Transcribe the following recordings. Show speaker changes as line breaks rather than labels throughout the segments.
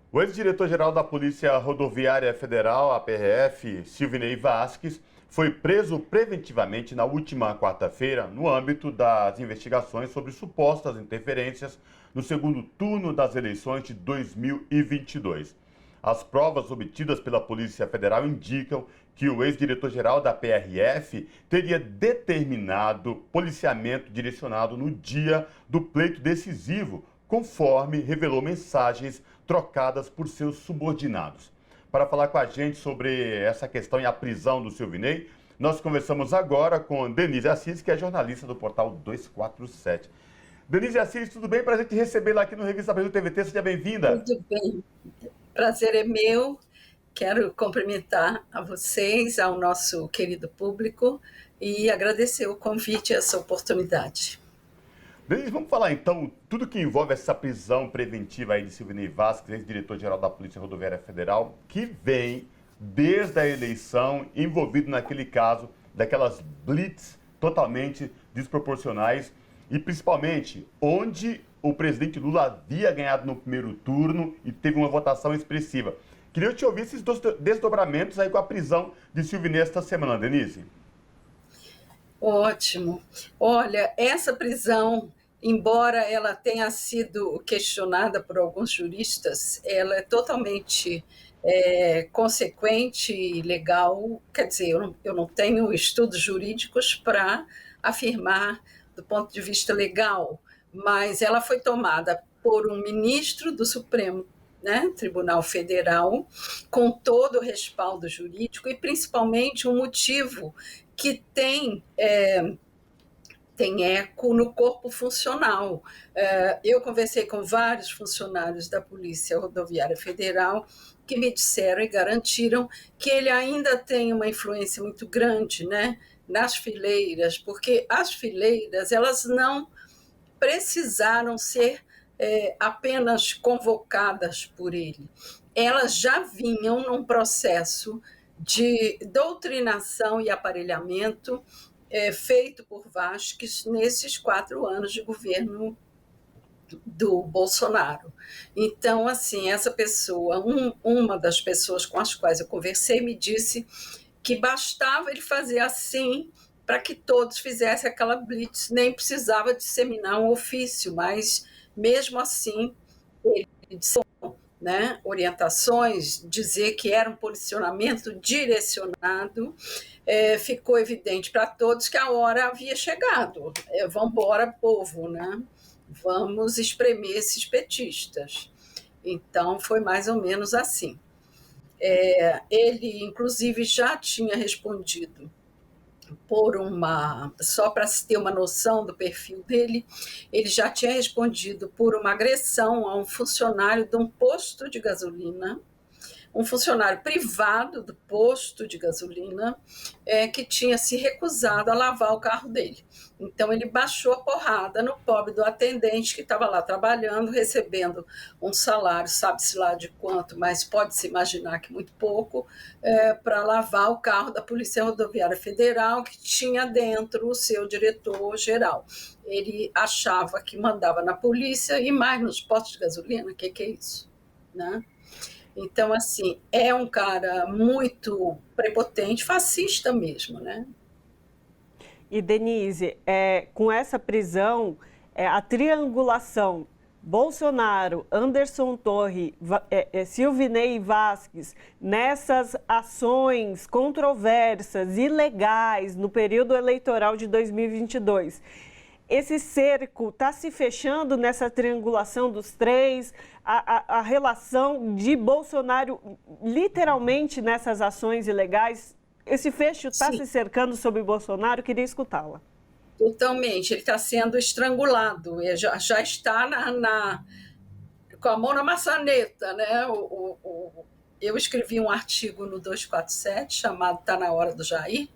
O ex-diretor-geral da Polícia Rodoviária Federal, a PRF, Silvinei Vasquez, foi preso preventivamente na última quarta-feira no âmbito das investigações sobre supostas interferências no segundo turno das eleições de 2022. As provas obtidas pela Polícia Federal indicam que o ex-diretor-geral da PRF teria determinado policiamento direcionado no dia do pleito decisivo, conforme revelou mensagens trocadas por seus subordinados. Para falar com a gente sobre essa questão e a prisão do Silvinei, nós conversamos agora com Denise Assis, que é jornalista do portal 247. Denise Assis, tudo bem? Prazer te receber lá aqui no Revista Brasil TVT, seja bem-vinda.
Tudo bem, prazer é meu. Quero cumprimentar a vocês, ao nosso querido público e agradecer o convite e essa oportunidade.
Denise, vamos falar então tudo que envolve essa prisão preventiva aí de Silvinei Vasquez, ex-diretor-geral da Polícia Rodoviária Federal, que vem desde a eleição envolvido naquele caso daquelas blitz totalmente desproporcionais e principalmente onde o presidente Lula havia ganhado no primeiro turno e teve uma votação expressiva. Queria te ouvir esses desdobramentos aí com a prisão de Silvinei esta semana, Denise.
Ótimo. Olha, essa prisão, embora ela tenha sido questionada por alguns juristas, ela é totalmente consequente e legal. Quer dizer, eu não tenho estudos jurídicos para afirmar do ponto de vista legal, mas ela foi tomada por um ministro do Supremo, né, Tribunal Federal, com todo o respaldo jurídico e principalmente um motivo que tem eco no corpo funcional. Eu conversei com vários funcionários da Polícia Rodoviária Federal que me disseram e garantiram que ele ainda tem uma influência muito grande, né, nas fileiras, porque as fileiras elas não precisaram ser apenas convocadas por ele. Elas já vinham num processo de doutrinação e aparelhamento feito por Vasquez nesses 4 anos de governo do Bolsonaro. Então, assim, essa pessoa, uma das pessoas com as quais eu conversei, me disse que bastava ele fazer assim para que todos fizessem aquela blitz, nem precisava disseminar um ofício, mas mesmo assim ele disse, né, orientações, dizer que era um posicionamento direcionado, ficou evidente para todos que a hora havia chegado. Vamos embora, povo, né? Vamos espremer esses petistas. Então, foi mais ou menos assim. Ele, inclusive, já tinha respondido só para se ter uma noção do perfil dele, ele já tinha respondido por uma agressão a um funcionário de um posto de gasolina, um funcionário privado do posto de gasolina, que tinha se recusado a lavar o carro dele. Então, ele baixou a porrada no pobre do atendente que estava lá trabalhando, recebendo um salário, sabe-se lá de quanto, mas pode-se imaginar que muito pouco, para lavar o carro da Polícia Rodoviária Federal, que tinha dentro o seu diretor-geral. Ele achava que mandava na polícia e mais nos postos de gasolina, o que é isso, né? Então, assim, é um cara muito prepotente, fascista mesmo, né?
E, Denise, com essa prisão, a triangulação Bolsonaro, Anderson Torres, Silvinei Vasquez, nessas ações controversas, ilegais, no período eleitoral de 2022, esse cerco está se fechando nessa triangulação dos três, a relação de Bolsonaro literalmente nessas ações ilegais, esse fecho está se cercando sobre Bolsonaro? Queria escutá-la.
Totalmente, ele está sendo estrangulado, ele já está com a mão na maçaneta, né? Eu escrevi um artigo no 247 chamado Tá na Hora do Jair,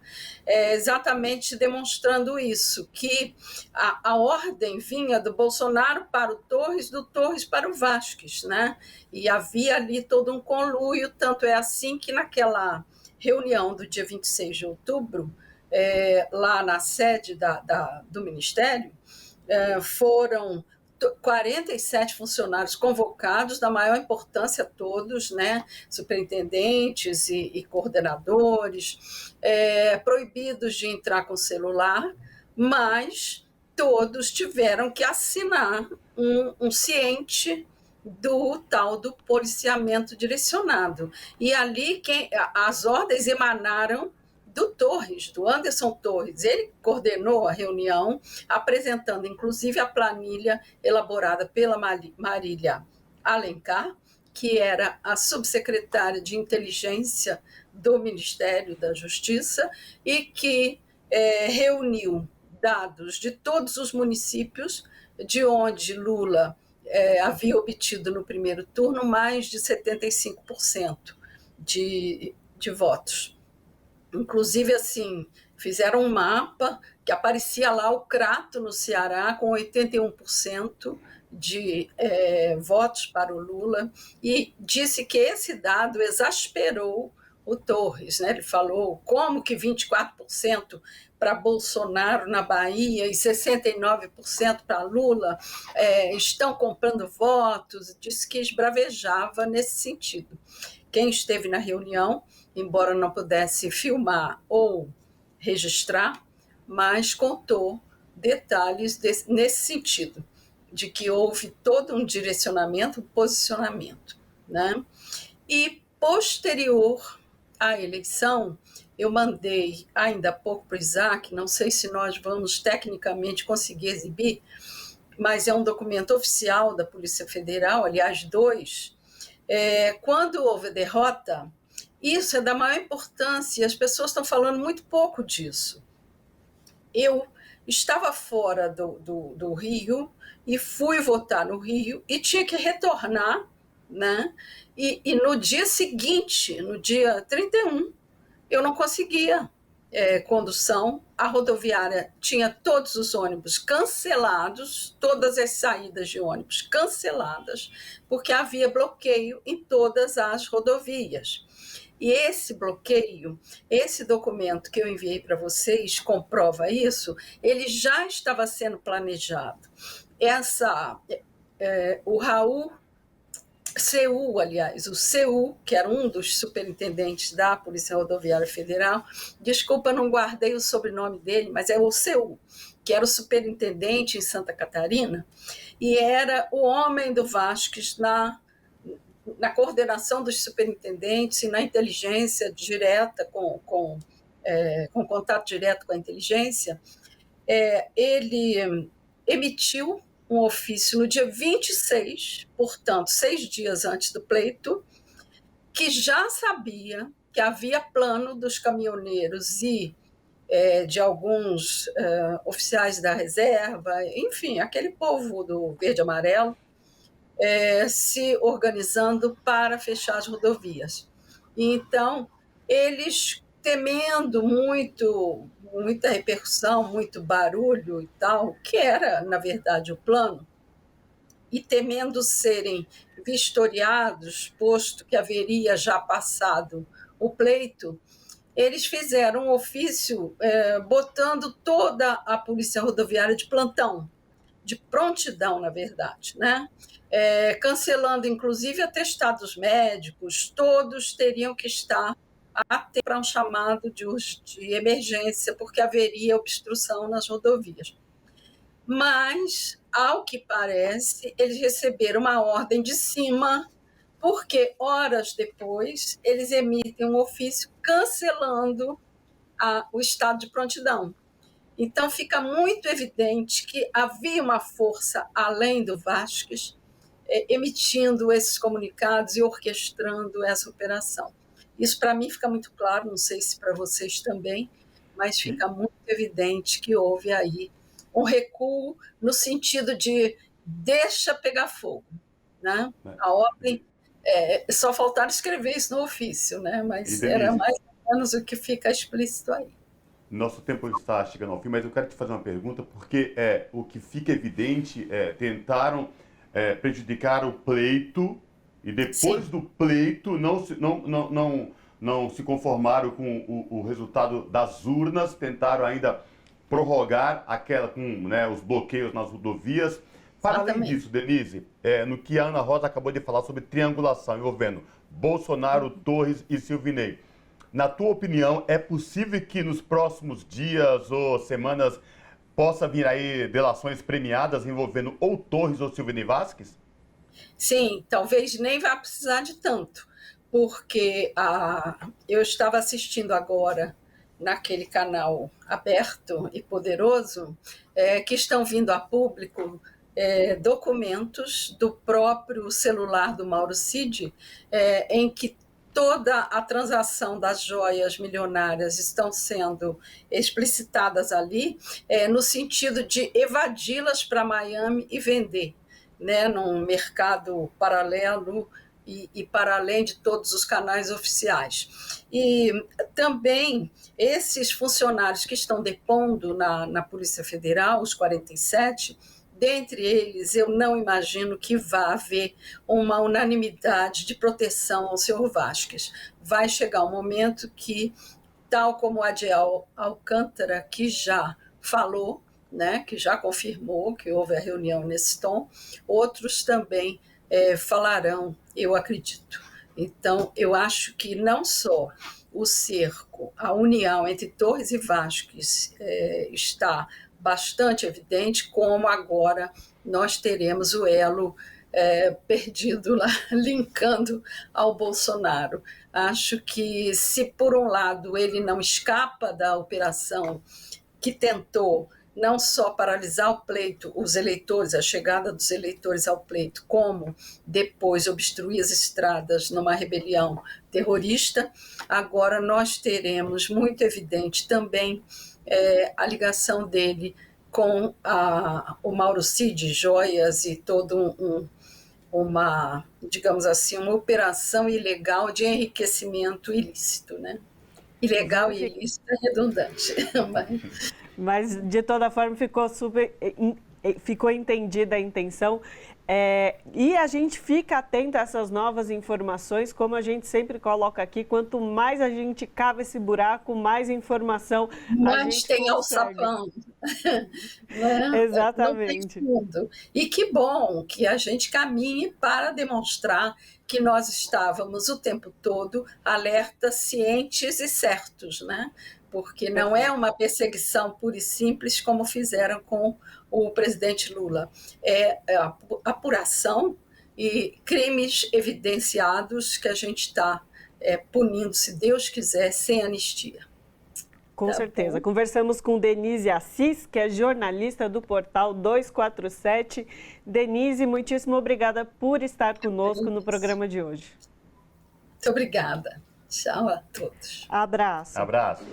exatamente demonstrando isso, que a ordem vinha do Bolsonaro para o Torres, do Torres para o Vasquez, né? E havia ali todo um conluio, tanto é assim que naquela reunião do dia 26 de outubro, lá na sede do Ministério, foram 47 funcionários convocados, da maior importância todos, né? Superintendentes e coordenadores, proibidos de entrar com celular, mas todos tiveram que assinar um ciente do tal do policiamento direcionado. E ali as ordens emanaram do Torres, do Anderson Torres. Ele coordenou a reunião, apresentando inclusive a planilha elaborada pela Marília Alencar, que era a subsecretária de inteligência do Ministério da Justiça e que reuniu dados de todos os municípios de onde Lula havia obtido no primeiro turno mais de 75% de votos. Inclusive, assim, fizeram um mapa que aparecia lá o Crato, no Ceará, com 81% de votos para o Lula, e disse que esse dado exasperou o Torres, né? Ele falou como que 24% para Bolsonaro na Bahia e 69% para Lula estão comprando votos, disse que esbravejava nesse sentido. Quem esteve na reunião, embora não pudesse filmar ou registrar, mas contou detalhes nesse sentido, de que houve todo um direcionamento, um posicionamento, né? E, posterior à eleição, eu mandei ainda há pouco para o Isaac, não sei se nós vamos tecnicamente conseguir exibir, mas é um documento oficial da Polícia Federal, aliás, 2. Quando houve a derrota, isso é da maior importância, e as pessoas estão falando muito pouco disso. Eu estava fora do Rio e fui votar no Rio e tinha que retornar, né? E no dia seguinte, no dia 31, eu não conseguia condução. A rodoviária tinha todos os ônibus cancelados, todas as saídas de ônibus canceladas, porque havia bloqueio em todas as rodovias. E esse bloqueio, esse documento que eu enviei para vocês, comprova isso, ele já estava sendo planejado. O Raul Seu, aliás, o Seu, que era um dos superintendentes da Polícia Rodoviária Federal, desculpa, não guardei o sobrenome dele, mas é o Seu, que era o superintendente em Santa Catarina, e era o homem do Vasques na coordenação dos superintendentes e na inteligência direta, com contato direto com a inteligência. Ele emitiu um ofício no dia 26, portanto, 6 dias antes do pleito, que já sabia que havia plano dos caminhoneiros e de alguns oficiais da reserva, enfim, aquele povo do verde e amarelo, se organizando para fechar as rodovias. Então, eles, temendo muita repercussão, muito barulho e tal, que era, na verdade, o plano, e temendo serem vistoriados, posto que haveria já passado o pleito, eles fizeram um ofício botando toda a Polícia Rodoviária de plantão, de prontidão, na verdade, né? Cancelando, inclusive, atestados médicos, todos teriam que estar para um chamado de emergência, porque haveria obstrução nas rodovias. Mas, ao que parece, eles receberam uma ordem de cima, porque horas depois eles emitem um ofício cancelando o estado de prontidão. Então, fica muito evidente que havia uma força além do Vasques emitindo esses comunicados e orquestrando essa operação. Isso, para mim, fica muito claro, não sei se para vocês também, mas fica muito evidente que houve aí um recuo no sentido de deixa pegar fogo, né? A ordem, só faltaram escrever isso no ofício, né? Mas era mais ou menos o que fica explícito aí.
Nosso tempo está chegando ao fim, mas eu quero te fazer uma pergunta, porque o que fica evidente tentaram prejudicar o pleito e depois do pleito não se conformaram com o resultado das urnas, tentaram ainda prorrogar aquela com os bloqueios nas rodovias, Para além disso, Denise, no que a Ana Rosa acabou de falar sobre triangulação envolvendo Bolsonaro, Torres e Silvinei, na tua opinião, é possível que nos próximos dias ou semanas possa vir aí delações premiadas envolvendo ou Torres ou Silvinei Vasquez?
Sim, talvez nem vá precisar de tanto, porque eu estava assistindo agora naquele canal aberto e poderoso, que estão vindo a público documentos do próprio celular do Mauro Cid, em que toda a transação das joias milionárias estão sendo explicitadas ali, no sentido de evadi-las para Miami e vender, né, num mercado paralelo e para além de todos os canais oficiais. E também esses funcionários que estão depondo na Polícia Federal, os 47, dentre eles, eu não imagino que vá haver uma unanimidade de proteção ao senhor Vasquez. Vai chegar um momento que, tal como o Adiel Alcântara, que já falou, né, que já confirmou que houve a reunião nesse tom, outros também falarão, eu acredito. Então, eu acho que não só o cerco, a união entre Torres e Vasquez está bastante evidente, como agora nós teremos o elo perdido lá, linkando ao Bolsonaro. Acho que, se por um lado ele não escapa da operação que tentou não só paralisar o pleito, os eleitores, a chegada dos eleitores ao pleito, como depois obstruir as estradas numa rebelião terrorista, agora nós teremos muito evidente também a ligação dele com o Mauro Cid, joias e todo uma, digamos assim, uma operação ilegal de enriquecimento ilícito, né? Ilegal e ilícito é redundante.
Mas, de toda forma, ficou entendida a intenção. E a gente fica atento a essas novas informações, como a gente sempre coloca aqui, quanto mais a gente cava esse buraco, mais informação a gente
tem
consegue.
alçapão. Né?
Exatamente.
Não tem fundo. E que bom que a gente caminhe para demonstrar que nós estávamos o tempo todo alertas, cientes e certos, né? Porque não é uma perseguição pura e simples como fizeram com o presidente Lula. É a apuração e crimes evidenciados que a gente está punindo, se Deus quiser, sem anistia.
Com certeza. Bom. Conversamos com Denise Assis, que é jornalista do portal 247. Denise, muitíssimo obrigada por estar conosco no programa de hoje.
Muito obrigada. Tchau a todos.
Abraço.
Abraço.